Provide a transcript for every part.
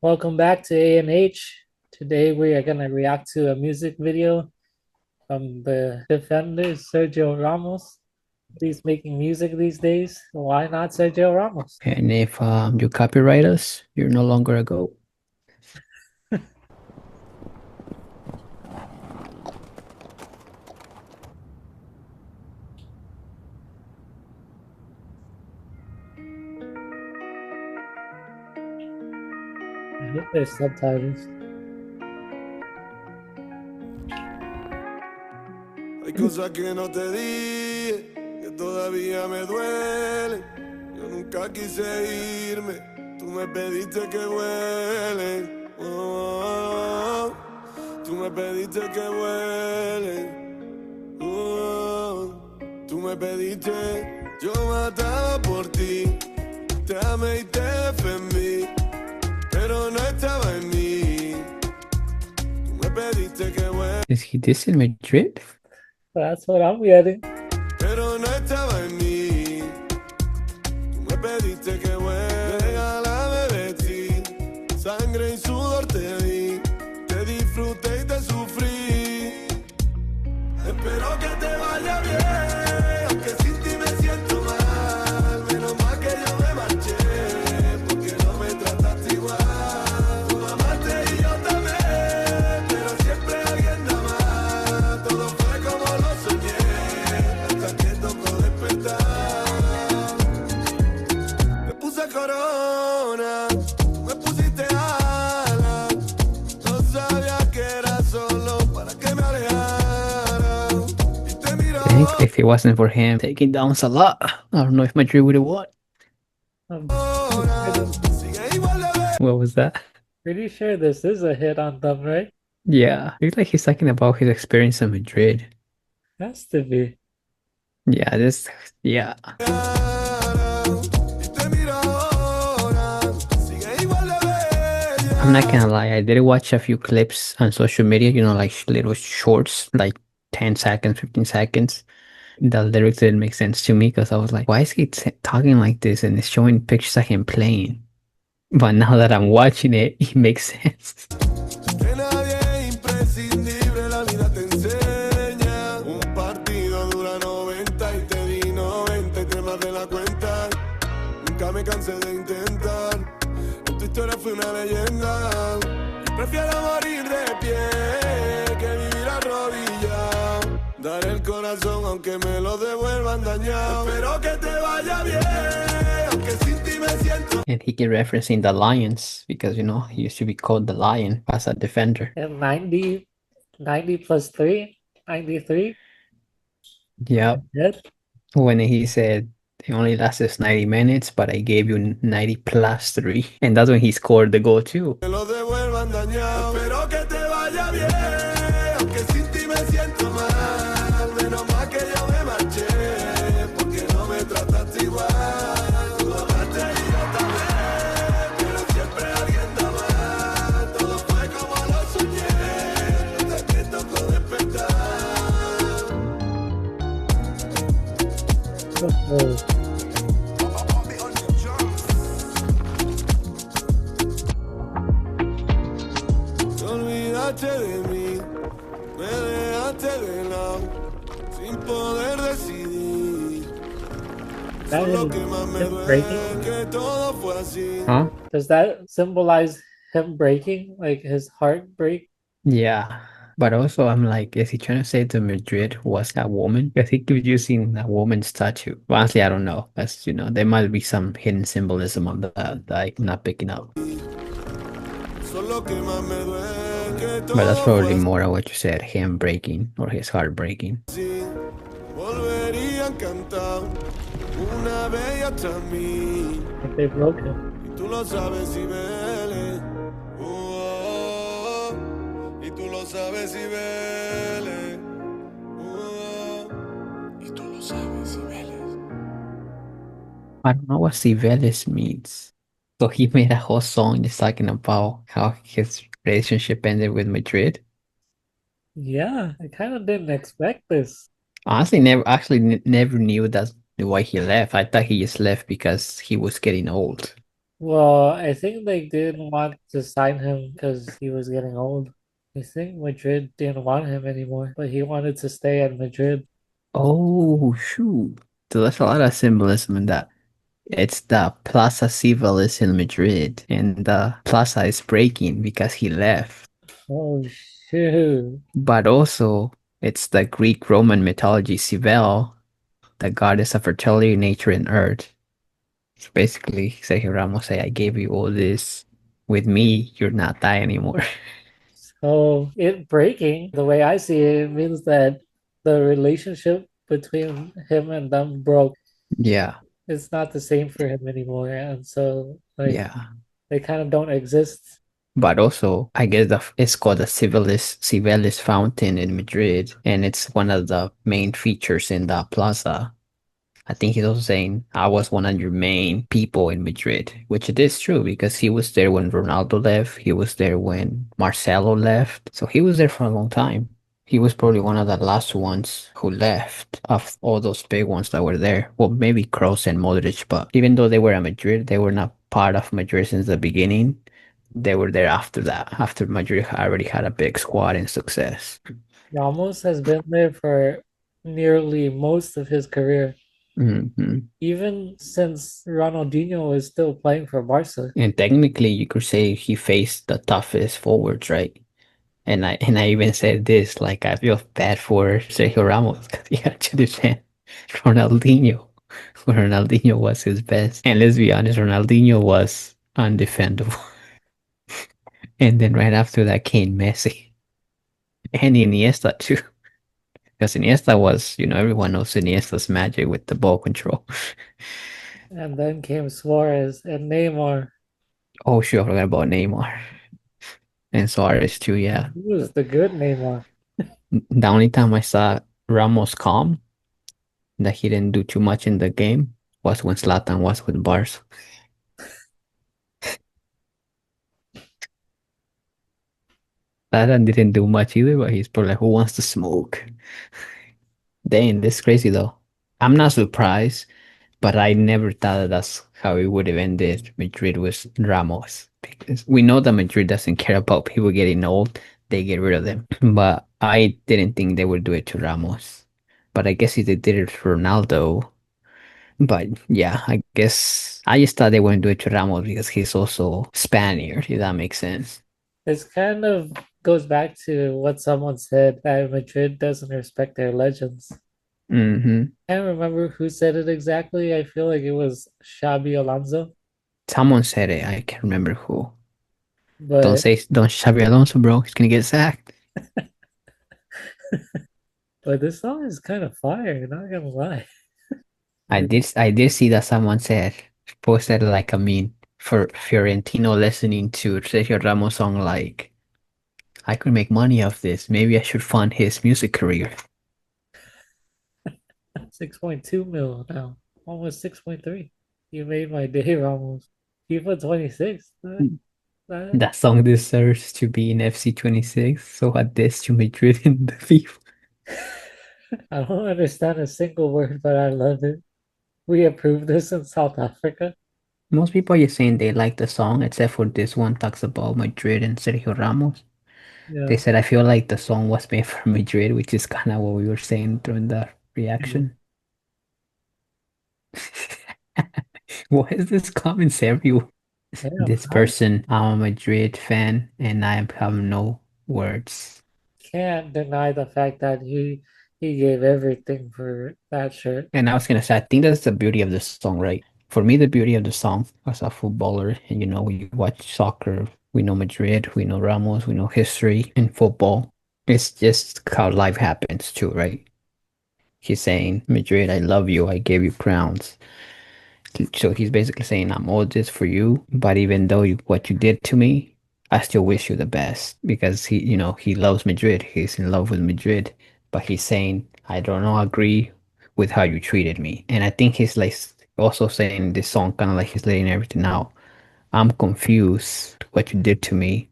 Welcome back to A&H. Today we are going to react to a music video from the defender Sergio Ramos. He's making music these days. Why not Sergio Ramos? And if you copyright us, you're no longer a GOAT. I hope there's subtitles. Hay cosas que no te dije, que todavía me duelen. Yo nunca quise irme, tú me pediste que vuelen. Oh, tú me pediste que vuelen. Oh, tú me pediste, yo mataba por ti. Te amé y te defendí, pero no estaba en mí. Tú me pediste que vuelen. Is he this in Madrid? That's what I'm getting. Pero no estaba en mí. Tú me pediste que vuelva. Regálame de ti. Sangre y sudor te di. Te disfruté y te sufrí. Espero que te vaya bien. Aunque sin ti me siento mal. Menos mal que yo me marché. Porque no me trataste igual. Tú amaste y yo también. Pero siempre alguien da más. Todo fue como lo soñé. Hasta que tocó despertar. Me puse corona. Tú me pusiste alas. No sabía que era solo para que me alejara. Y te miro I think if it wasn't for him taking down Salah, I don't know if Madrid would have won. I'm ahora. Sigue igual de ver. What was that? pretty sure this is a hit on them, right? Yeah, I feel like he's talking about his experience in Madrid. Has to be. Yeah, yeah. Y te miro ahora. Sigue igual de I'm not bella. gonna lie, I did watch a few clips on social media, like little shorts, like 10 seconds, 15 seconds. The lyrics didn't make sense to me because I was like, why is he talking like this? And it's showing pictures of him playing. But now that I'm watching it, it makes sense. Que nadie es imprescindible, la vida te enseña. Un partido dura 90 y te di 90 y te más de la cuenta. Nunca me cansé de intentar. En tu historia fui una leyenda. Y prefiero morir de pie que vivir arrodillado. Dar el corazón aunque me lo devuelvan dañado. Espero que te vaya bien, aunque sin ti me siento. And he kept referencing the Lions because, he used to be called the Lion as a defender. And 90 plus 3, 93. Yep. Yes. When he said it only lasts 90 minutes, but I gave you 90 plus 3. And that's when he scored the goal too. Me lo devuelvan dañado. Espero que te vaya bien, aunque sin ti me siento mal. Menos mal que yo me marché, porque no me trataste igual. Tú amaste y yo también, pero siempre alguien da más. Todo fue como lo soñé, hasta que tocó despertar. Oh, Te olvidaste de mí, me dejaste de lado, sin poder decidir. that Solo is que más me him breaking. duele que todo fue así. Huh? Does that symbolize him breaking, like his heart break? Yeah. But also, I'm like, is he trying to say the Madrid was a woman? Because he keeps using a woman's tattoo. Well, honestly, I don't know. That's, there might be some hidden symbolism on that I'm not picking up. Solo que más me duele que But that's todo probably fue more of what you said, him breaking or his heart breaking. así. Volvería a cantar una bella hasta mí. If they broke him. Y tú lo sabes, Cibeles. Oh, y tú lo sabes, Cibeles. Oh, y tú lo sabes, Cibeles. I don't know what Cibeles means. So he made a whole song just talking about how his relationship ended with Madrid. Yeah, I kind of didn't expect this. Honestly, never knew that's why he left. I thought he just left because he was getting old. Well, I think they didn't want to sign him because he was getting old. I think Madrid didn't want him anymore, but he wanted to stay at Madrid. Oh, shoot. So there's a lot of symbolism in that. It's the Plaza Cibeles in Madrid, and the plaza is breaking because he left. Oh shoot. But also, it's the Greek Roman mythology Cybele, the goddess of fertility, nature, and earth. So basically, Sergio Ramos say, I gave you all this. With me, you're not die anymore. So it breaking, the way I see it, it means that the relationship between him and them broke. Yeah, It's not the same for him anymore. And so like yeah. they kind of don't exist. But also, I guess it's called the Cibeles Fountain in Madrid, and it's one of the main features in the plaza. I think he's also saying I was one of your main people in Madrid, which it is true because he was there when Ronaldo left. He was there when Marcelo left. So he was there for a long time. He was probably one of the last ones who left of all those big ones that were there. Well, maybe Kroos and Modric, but even though they were at Madrid, they were not part of Madrid since the beginning. They were there after that, after Madrid already had a big squad and success. Ramos has been there for nearly most of his career, Mhm. even since Ronaldinho is still playing for Barca. And technically, you could say he faced the toughest forwards, right? And I even said this, like I feel bad for Sergio Ramos because he had to defend Ronaldinho when Ronaldinho was his best. And let's be honest, Ronaldinho was undefendable. And then right after that came Messi and Iniesta too. Because Iniesta was, everyone knows Iniesta's magic with the ball control. And then came Suarez and Neymar. Oh, sure, I forgot about Neymar and Suarez too. Yeah, Who was the good Neymar? the only time I saw Ramos calm that he didn't do too much in the game was when Zlatan was with Bars. Zlatan didn't do much either, but he's probably like, who wants to smoke? Dang, this is crazy though. I'm not surprised, but I never thought that that's how it would have ended Madrid with Ramos. Because we know that Madrid doesn't care about people getting old, they get rid of them. But I didn't think they would do it to Ramos. But I guess if they did it for Ronaldo, but yeah, I guess I just thought they wouldn't do it to Ramos because he's also Spaniard, if that makes sense. This kind of goes back to what someone said that Madrid doesn't respect their legends. Hmm. I can't remember who said it exactly. I feel like it was Xabi Alonso, Someone said it. I can't remember who. but Don't Xabi Alonso, bro. He's gonna get sacked. but this song is kind of fire, not gonna lie. I did see that someone said posted like a meme for Fiorentino listening to Sergio Ramos song like I could make money off this. Maybe I should fund his music career. 6.2 mil now, almost 6.3. You made my day, Ramos. FIFA 26. That, That song deserves to be in FC 26. So a diss to Madrid in the FIFA. I don't understand a single word, but I love it. We approved this in South Africa. Most people are just saying they like the song, except for this one talks about Madrid and Sergio Ramos. They Yeah. said I feel like the song was made for Madrid, which is kind of what we were saying during the reaction. What is this comments everywhere? Damn, This I person, I'm a Madrid fan and I have no words. can't deny the fact that he gave everything for that shirt. And I was gonna say, I think that's the beauty of the song, right? For me, the beauty of the song as a footballer, and we watch soccer, we know Madrid, we know Ramos, we know history in football. It's just how life happens too, right? He's saying, Madrid, I love you, I gave you crowns. So he's basically saying, I'm all this for you, but even though what you did to me, I still wish you the best because he loves Madrid. He's in love with Madrid, but he's saying, I don't know, agree with how you treated me. And I think he's like also saying this song kind of like he's letting everything out. I'm confused what you did to me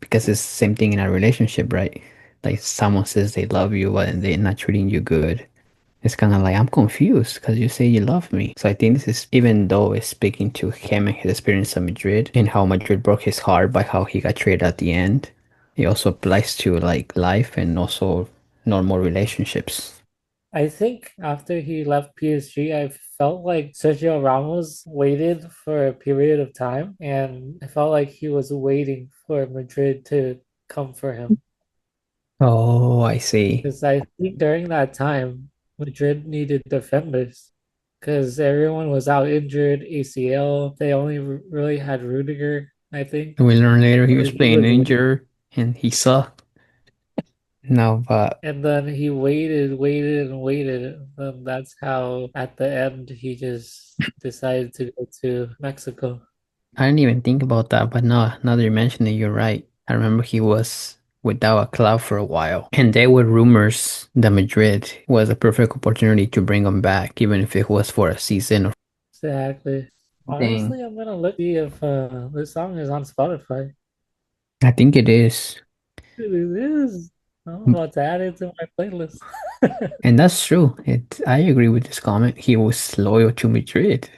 because it's the same thing in a relationship, right? Like someone says they love you, but they're not treating you good. It's kind of like, I'm confused because you say you love me. So I think this is, even though it's speaking to him and his experience at Madrid and how Madrid broke his heart by how he got traded at the end, it also applies to like life and also normal relationships. I think after he left PSG, I felt like Sergio Ramos waited for a period of time, and I felt like he was waiting for Madrid to come for him. Oh, I see. Because I think during that time, Madrid needed defenders because everyone was out injured, ACL. They only really had Rudiger, I think, We learned later he but was he playing was, injured and he sucked. No, but and then he waited, and waited. And that's how at the end he just decided to go to Mexico. I didn't even think about that. But now that you mention it, you're right. I remember he was without a club for a while. And there were rumors that Madrid was a perfect opportunity to bring him back, even if it was for a season or Exactly. thing. Honestly, I'm gonna look see if this song is on Spotify. I think it is. It is. I'm about to add it to my playlist. And that's true. I agree with this comment. He was loyal to Madrid.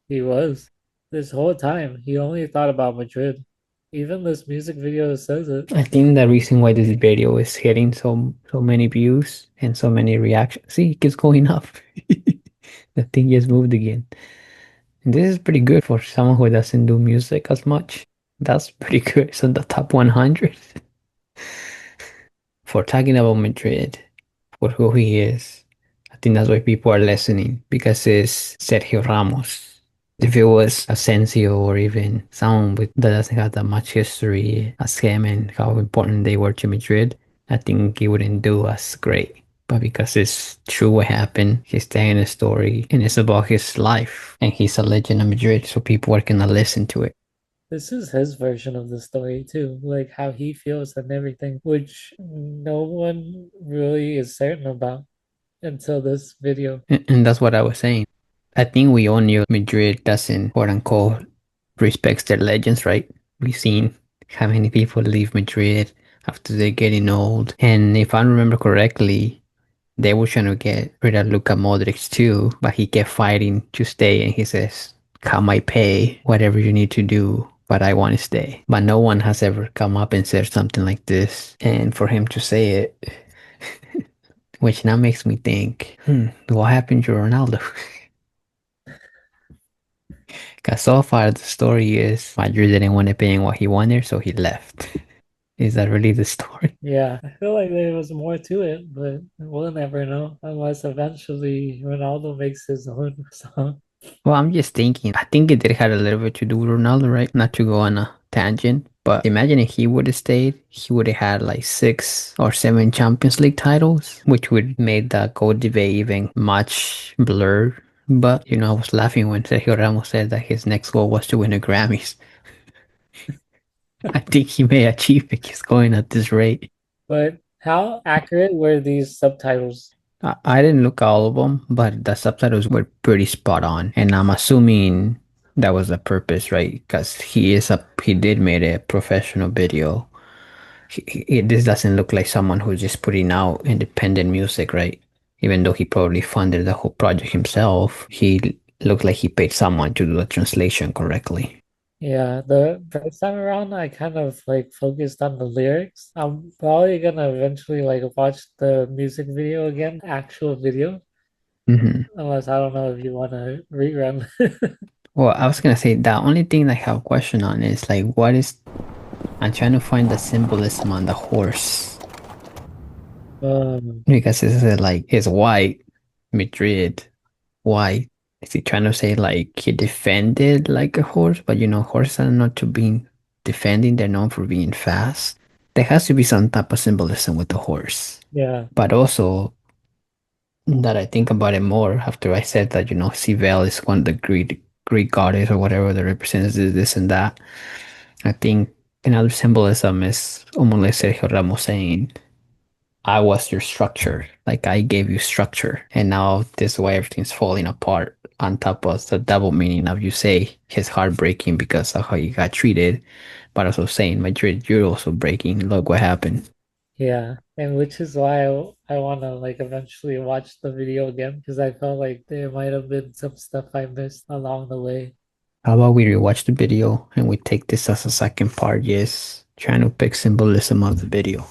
He was. This whole time, he only thought about Madrid. Even this music video says it. I think the reason why this video is hitting so many views and so many reactions. See, it keeps going up. The thing just moved again. And this is pretty good for someone who doesn't do music as much. That's pretty good. It's in the top 100 for talking about Madrid, for who he is. I think that's why people are listening because it's Sergio Ramos. If it was Asensio or even someone that doesn't have that much history as him and how important they were to Madrid, I think he wouldn't do as great. But because it's true what happened, he's telling a story and it's about his life. And he's a legend of Madrid, so people are gonna listen to it. This is his version of the story too, like how he feels and everything, which no one really is certain about until this video. And that's what I was saying. I think we all knew Madrid doesn't quote unquote respects their legends, right? We've seen how many people leave Madrid after they're getting old. And if I remember correctly, they were trying to get rid of Luka Modric too, but he kept fighting to stay and he says, cut my pay, whatever you need to do, but I want to stay. But no one has ever come up and said something like this. And for him to say it, which now makes me think, what happened to Ronaldo? Because so far the story is Madrid didn't want to pay him what he wanted, so he left. Is that really the story? Yeah, I feel like there was more to it, but we'll never know unless eventually Ronaldo makes his own song. Well, I'm just thinking, I think it did have a little bit to do with Ronaldo, right? Not to go on a tangent, but imagine if he would have stayed, he would have had like 6 or 7 Champions League titles, which would make the goal debate even much blurred. But, I was laughing when Sergio Ramos said that his next goal was to win a Grammys. I think he may achieve it just going at this rate. But how accurate were these subtitles? I didn't look at all of them, but the subtitles were pretty spot on. And I'm assuming that was the purpose, right? Because he did made a professional video. This doesn't look like someone who's just putting out independent music, right? Even though he probably funded the whole project himself, he looked like he paid someone to do the translation correctly. Yeah, the first time around, I kind of like focused on the lyrics. I'm probably gonna eventually like watch the music video again, actual video, hmm unless I don't know if you want to rerun. Well, I was gonna say the only thing I have a question on is like, I'm trying to find the symbolism on the horse. Because it's white, Madrid, white. Is he trying to say like he defended like a horse? But horses are not to being defending, they're known for being fast. There has to be some type of symbolism with the horse. Yeah, But also that I think about it more after I said that, Civel is one of the Greek goddess or whatever that represents this and that. I think another symbolism is almost like Sergio Ramos saying, I was your structure. Like I gave you structure. And now this is why everything's falling apart. On top of the double meaning of you say his heart breaking because of how you got treated, but also saying Madrid, you're also breaking. Look what happened. Yeah, and which is why I want to like eventually watch the video again because I felt like there might have been some stuff I missed along the way. How about we rewatch the video and we take this as a second part, just trying to pick symbolism of the video.